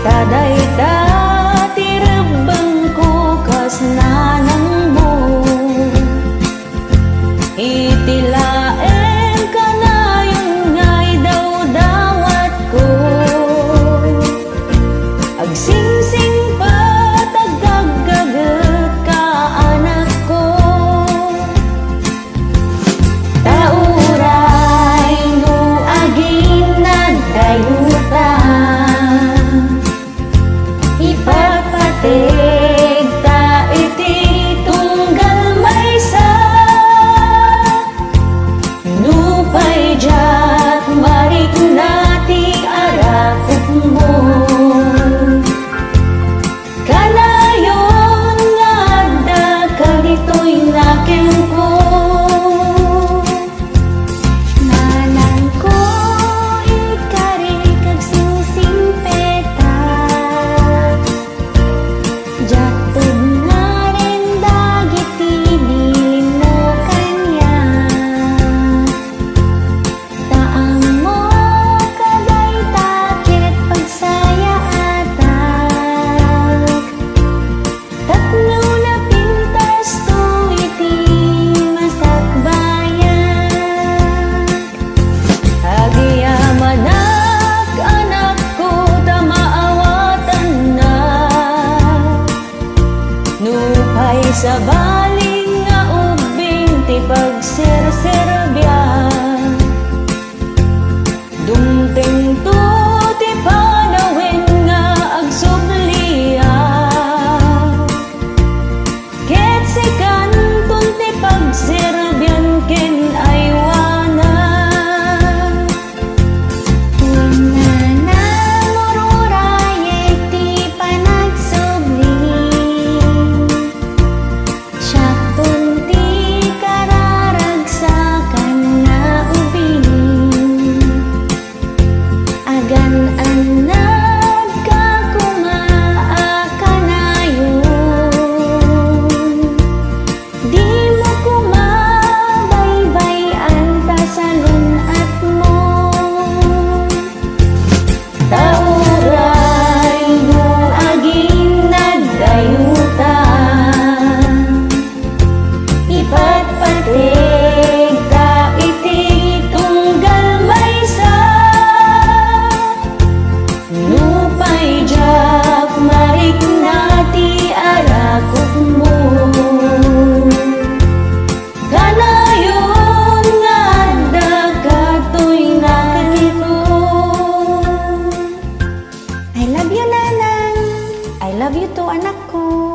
Tadayta tirabang ko kasnanang mo, itilaem ka na yung ngay daw-dawat ko. Agsingsing pa tagagagat ka anak ko. Tauray no agin na dayuta, ipagpatig ta iti tunggal maysa. Nupay jak marik nati arakot mo, kalayon nga adda kalitoy naken ko. Nanang ko ikari kag singsing peta, jatod na rin dagiti dilim mo kanya. Taang mo kaday takit pagsaya atak, tatno na pintas to iti masakbayan. Agiyamanak anak ko tamaawatan na, nupay sa baling nga ubing ti pagserserbian. Dumteng to ti panawin nga agsublian, ket si kanton ti pagserbian ken aywanan. Wenna mururayek ti panagsubling, syakton ti kararagsakan nga ubing. Agan anag ka kumaakanayon, di mo kumabaybayan ta sa lunat mo. Tauray no aging nagdayutan, ipatpatig ta iti tunggal maysa. Nupay jak marik nati arakot mo, kanayon nga adda katoy nakito. I love you, Nanang. I love you too, anak ko.